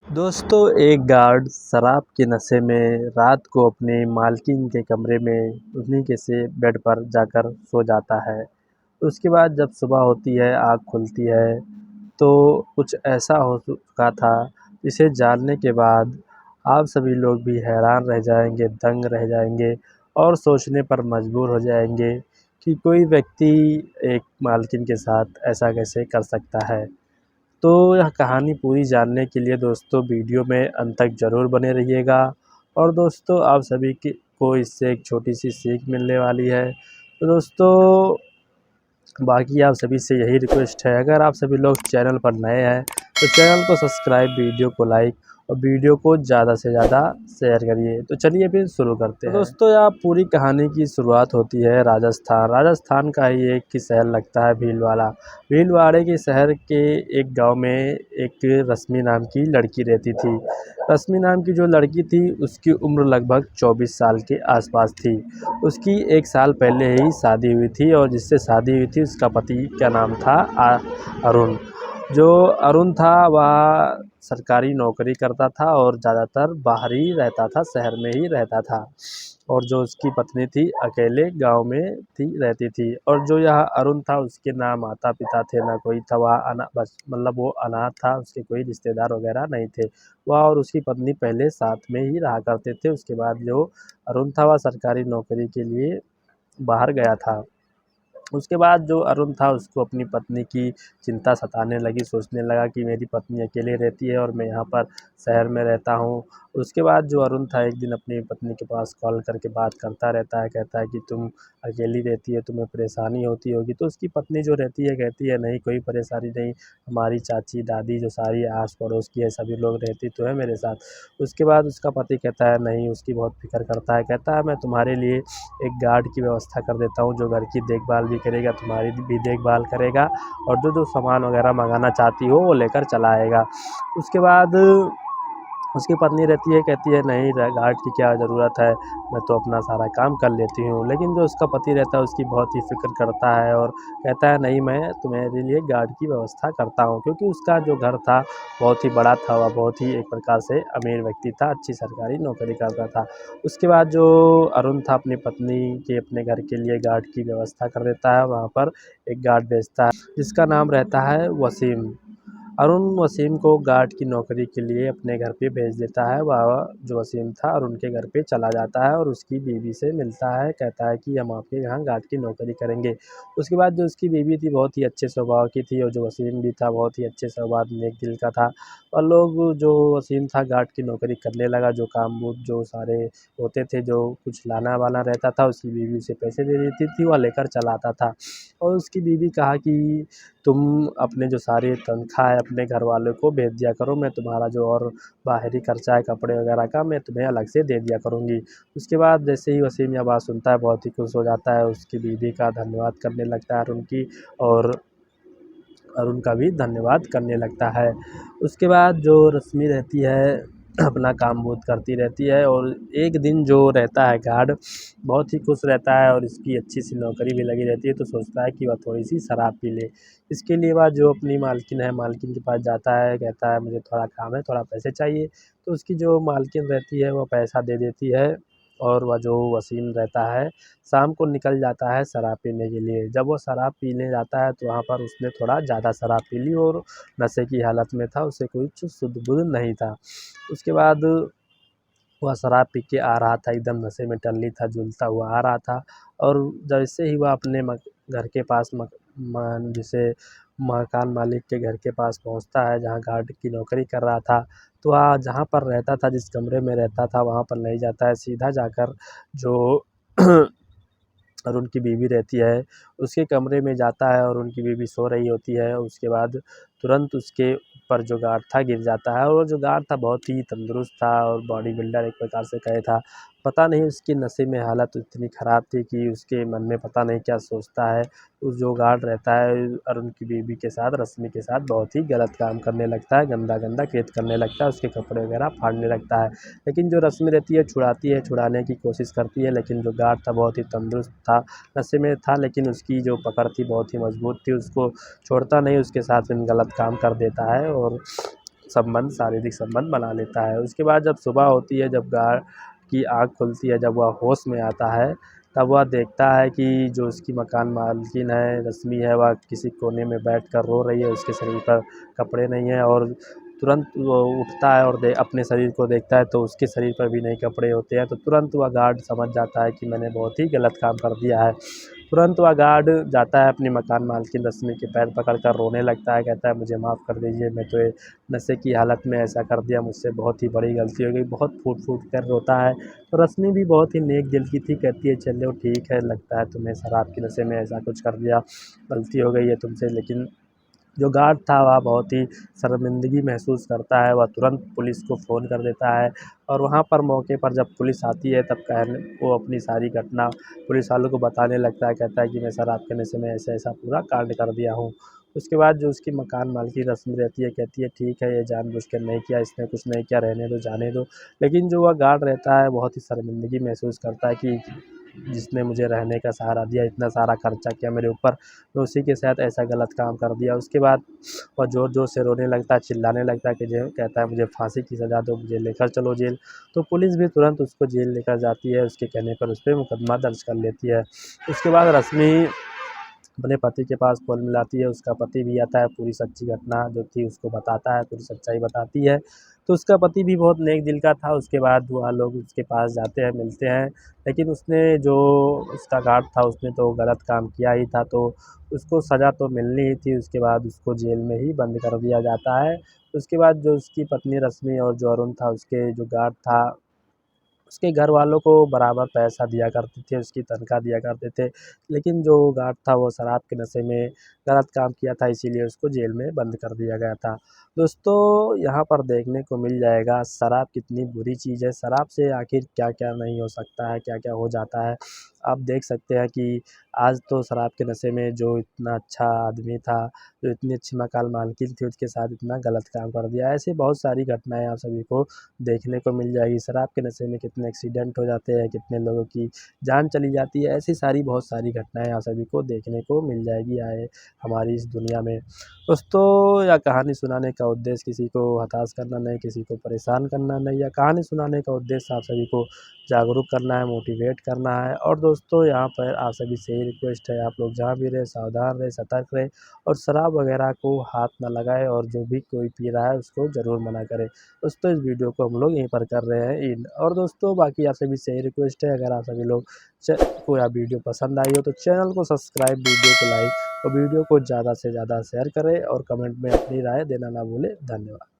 दोस्तों, एक गार्ड शराब के नशे में रात को अपनी मालकिन के कमरे में उन्हीं के से बेड पर जाकर सो जाता है। उसके बाद जब सुबह होती है, आँख खुलती है, तो कुछ ऐसा हो चुका था, जिसे जानने के बाद आप सभी लोग भी हैरान रह जाएँगे, दंग रह जाएँगे और सोचने पर मजबूर हो जाएँगे कि कोई व्यक्ति एक मालकिन के साथ ऐसा कैसे कर सकता है। तो यह कहानी पूरी जानने के लिए दोस्तों वीडियो में अंत तक ज़रूर बने रहिएगा। और दोस्तों, आप सभी को इससे एक छोटी-सी सीख मिलने वाली है। तो दोस्तों, बाकी आप सभी से यही रिक्वेस्ट है, अगर आप सभी लोग चैनल पर नए हैं तो चैनल को सब्सक्राइब, वीडियो को लाइक और वीडियो को ज़्यादा से ज़्यादा शेयर करिए। तो चलिए फिर शुरू करते हैं। दोस्तों, यहाँ पूरी कहानी की शुरुआत होती है राजस्थान का ही एक शहर लगता है भीलवाड़ा। भीलवाड़े के शहर के एक गांव में एक रश्मि नाम की लड़की रहती थी। रश्मि नाम की जो लड़की थी, उसकी उम्र लगभग 24 साल के आसपास थी। उसकी 1 साल पहले ही शादी हुई थी और जिससे शादी हुई थी उसका पति का नाम था अरुण। जो अरुण था वह सरकारी नौकरी करता था और ज़्यादातर बाहर ही रहता था, शहर में ही रहता था। और जो उसकी पत्नी थी अकेले गांव में रहती थी। और जो यह अरुण था, उसके ना माता पिता थे ना कोई था, वह बस मतलब वो अनाथ था, उसके कोई रिश्तेदार वगैरह नहीं थे। वह और उसकी पत्नी पहले साथ में ही रहा करते थे। उसके बाद जो अरुण था वह सरकारी नौकरी के लिए बाहर गया था। उसके बाद जो अरुण था, उसको अपनी पत्नी की चिंता सताने लगी, सोचने लगा कि मेरी पत्नी अकेले रहती है और मैं यहाँ पर शहर में रहता हूँ। उसके बाद जो अरुण था, एक दिन अपनी पत्नी के पास कॉल करके बात करता रहता है, कहता है कि तुम अकेली रहती है, तुम्हें परेशानी होती होगी। तो उसकी पत्नी जो रहती है कहती है, नहीं कोई परेशानी नहीं, हमारी चाची दादी जो सारी आस पड़ोस की है सभी लोग रहती तो है मेरे साथ। उसके बाद उसका पति कहता है नहीं, उसकी बहुत फिक्र करता है, कहता है मैं तुम्हारे लिए एक गार्ड की व्यवस्था कर देता हूँ, जो घर की देखभाल भी करेगा, तुम्हारी भी देखभाल करेगा और जो जो सामान वगैरह मंगाना चाहती हो वो लेकर चला आएगा। उसके बाद उसकी पत्नी रहती है, कहती है नहीं गार्ड की क्या ज़रूरत है, मैं तो अपना सारा काम कर लेती हूँ। लेकिन जो उसका पति रहता है उसकी बहुत ही फ़िक्र करता है और कहता है नहीं, मैं तुम्हारे लिए गार्ड की व्यवस्था करता हूँ। क्योंकि उसका जो घर था बहुत ही बड़ा था, वह बहुत ही एक प्रकार से अमीर व्यक्ति था, अच्छी सरकारी नौकरी करता था। उसके बाद जो अरुण था, अपनी पत्नी के अपने घर के लिए गार्ड की व्यवस्था कर देता है। वहाँ पर एक गार्ड भेजता है जिसका नाम रहता है वसीम। अरुण वसीम को गार्ड की नौकरी के लिए अपने घर पे भेज देता है। वह जो वसीम था अरुण के घर पे चला जाता है और उसकी बीवी से मिलता है, कहता है कि हम आपके यहाँ गार्ड की नौकरी करेंगे। उसके बाद जो उसकी बीवी थी बहुत ही अच्छे स्वभाव की थी और जो वसीम भी था बहुत ही अच्छे स्वभाव नेक दिल का था। और लोग जो वसीम था गार्ड की नौकरी करने लगा, जो काम वो जो सारे होते थे, जो कुछ लाना वाना रहता था, उसकी बीवी उसे पैसे दे देती थी, वह लेकर चला आता था। और उसकी बीवी कहा कि तुम अपने जो सारी तनख्वाह है अपने घर वालों को भेज दिया करो, मैं तुम्हारा जो और बाहरी खर्चा है कपड़े वगैरह का, मैं तुम्हें अलग से दे दिया करूँगी। उसके बाद जैसे ही वसीम यह बात सुनता है बहुत ही खुश हो जाता है, उसकी बीवी का धन्यवाद करने लगता है अरुण की, और अरुण का भी धन्यवाद करने लगता है। उसके बाद जो रश्मि रहती है अपना काम बहुत करती रहती है और एक दिन जो रहता है गार्ड बहुत ही खुश रहता है और इसकी अच्छी सी नौकरी भी लगी रहती है, तो सोचता है कि वह थोड़ी सी शराब पी ले। इसके लिए वह जो अपनी मालकिन है, मालकिन के पास जाता है, कहता है मुझे थोड़ा काम है, थोड़ा पैसे चाहिए। तो उसकी जो मालकिन रहती है वह पैसा दे देती है और वह जो वसीम रहता है शाम को निकल जाता है शराब पीने के लिए। जब वो शराब पीने जाता है तो वहाँ पर उसने थोड़ा ज़्यादा शराब पी ली और नशे की हालत में था, उसे कुछ सुध-बुध नहीं था। उसके बाद वह शराब पी के आ रहा था, एकदम नशे में टल्ली था, झूलता हुआ आ रहा था। और जैसे ही वह अपने घर के पास जैसे मकान मालिक के घर के पास पहुंचता है, जहां गार्ड की नौकरी कर रहा था, तो वह जहां पर रहता था, जिस कमरे में रहता था, वहां पर नहीं जाता है, सीधा जाकर जो और उनकी बीवी रहती है उसके कमरे में जाता है और उनकी बीवी सो रही होती है। उसके बाद तुरंत उसके ऊपर जो गार्ड था गिर जाता है और वो जो गार्ड था बहुत ही तंदुरुस्त था और बॉडी बिल्डर एक प्रकार से कहे था। पता नहीं उसकी नशे में हालत इतनी ख़राब थी कि उसके मन में पता नहीं क्या सोचता है। उस जो गार्ड रहता है और उनकी बीवी के साथ, रश्मि के साथ बहुत ही गलत काम करने लगता है, गंदा-गंदा कृत्य करने लगता है, उसके कपड़े वगैरह फाड़ने लगता है। लेकिन जो रश्मि रहती है छुड़ाती है, छुड़ाने की कोशिश करती है, लेकिन जो गार्ड था बहुत ही तंदुरुस्त था, नशे में था, लेकिन उसकी जो पकड़ थी बहुत ही मज़बूत थी, उसको छोड़ता नहीं, उसके साथ में गलत काम कर देता है और शारीरिक संबंध बना लेता है। उसके बाद जब सुबह होती है, जब गार्ड की आँख खुलती है, जब वह होश में आता है, तब वह देखता है कि जो उसकी मकान मालकिन है, रश्मि है, वह किसी कोने में बैठकर रो रही है। उसके शरीर पर कपड़े नहीं हैं और तुरंत वो उठता है और अपने शरीर को देखता है तो उसके शरीर पर भी नए कपड़े होते हैं। तो तुरंत वह गार्ड समझ जाता है कि मैंने बहुत ही गलत काम कर दिया है। तुरंत वह गार्ड जाता है अपनी मकान मालकिन रश्मि के पैर पकड़कर रोने लगता है, कहता है मुझे माफ़ कर दीजिए, मैं तो ये नशे की हालत में ऐसा कर दिया, मुझसे बहुत ही बड़ी गलती हो गई। बहुत फूट-फूट कर रोता है। तो रश्मि भी बहुत ही नेक दिल की थी, कहती है चलो ठीक है, लगता है तुम्हें शराब के नशे में ऐसा कुछ कर दिया, गलती हो गई है तुमसे। लेकिन जो गार्ड था वह बहुत ही शर्मिंदगी महसूस करता है। वह तुरंत पुलिस को फ़ोन कर देता है और वहाँ पर मौके पर जब पुलिस आती है तब वो अपनी सारी घटना पुलिस वालों को बताने लगता है। कहता है कि मैं शराब के नशे में ऐसा-ऐसा पूरा कांड कर दिया हूँ। उसके बाद जो उसकी मकान मालकिन रश्मि रहती है, कहती है ठीक है, ये जानबूझकर नहीं किया, इसने कुछ नहीं किया, रहने दो, जाने दो। लेकिन जो वह गार्ड रहता है बहुत ही शर्मिंदगी महसूस करता है कि जिसने मुझे रहने का सहारा दिया, इतना सारा खर्चा किया मेरे ऊपर, मैं उसी के साथ ऐसा गलत काम कर दिया। उसके बाद वह ज़ोर-ज़ोर से रोने लगता है, चिल्लाने लगता है कि जो कहता है मुझे फांसी की सज़ा दो, मुझे लेकर चलो जेल। तो पुलिस भी तुरंत उसको जेल लेकर जाती है, उसके कहने पर उस पे मुकदमा दर्ज कर लेती है। उसके बाद रश्मि अपने पति के पास फ़ोन मिलाती है, उसका पति भी आता है, पूरी सच्ची घटना जो थी उसको बताता है, पूरी सच्चाई बताती है। तो उसका पति भी बहुत नेक दिल का था। उसके बाद वह लोग उसके पास जाते हैं, मिलते हैं, लेकिन उसने जो उसका गार्ड था उसने तो गलत काम किया ही था, तो उसको सज़ा तो मिलनी ही थी। उसके बाद उसको जेल में ही बंद कर दिया जाता है। उसके बाद जो उसकी पत्नी रश्मि और जो अरुण था, उसके जो गार्ड था, उसके घर वालों को बराबर पैसा दिया करते थे, उसकी तनख्वाह दिया करते थे। लेकिन जो गार्ड था वो शराब के नशे में गलत काम किया था, इसीलिए उसको जेल में बंद कर दिया गया था। दोस्तों, यहाँ पर देखने को मिल जाएगा शराब कितनी बुरी चीज़ है, शराब से आखिर क्या-क्या नहीं हो सकता है, क्या-क्या हो जाता है। आप देख सकते हैं कि आज तो शराब के नशे में जो इतना अच्छा आदमी था, जो इतनी अच्छी मकान मालकिन थी, उसके साथ इतना गलत काम कर दिया। ऐसी बहुत सारी घटनाएँ आप सभी को देखने को मिल जाएगी। शराब के नशे में कितने एक्सीडेंट हो जाते हैं, कितने लोगों की जान चली जाती है। ऐसी सारी बहुत सारी घटनाएँ आप सभी को देखने को मिल जाएगी हमारी इस दुनिया में। दोस्तों, यह कहानी सुनाने का उद्देश्य किसी को हताश करना नहीं, किसी को परेशान करना नहीं, या कहानी सुनाने का उद्देश्य आप सभी को जागरूक करना है, मोटिवेट करना है। और दोस्तों, यहाँ पर आप सभी से यही रिक्वेस्ट है, आप लोग जहाँ भी रहें सावधान रहें, सतर्क रहें और शराब वगैरह को हाथ ना लगाएँ, और जो भी कोई पी रहा है उसको ज़रूर मना करें। दोस्तों, इस वीडियो को हम लोग यहीं पर कर रहे हैं एंड। और दोस्तों, बाकी आप सभी से यही रिक्वेस्ट है, अगर आप सभी लोग को यह वीडियो पसंद आई हो तो चैनल को सब्सक्राइब, वीडियो को लाइक और वीडियो को ज़्यादा से ज़्यादा शेयर करें और कमेंट में अपनी राय देना ना भूलें। धन्यवाद।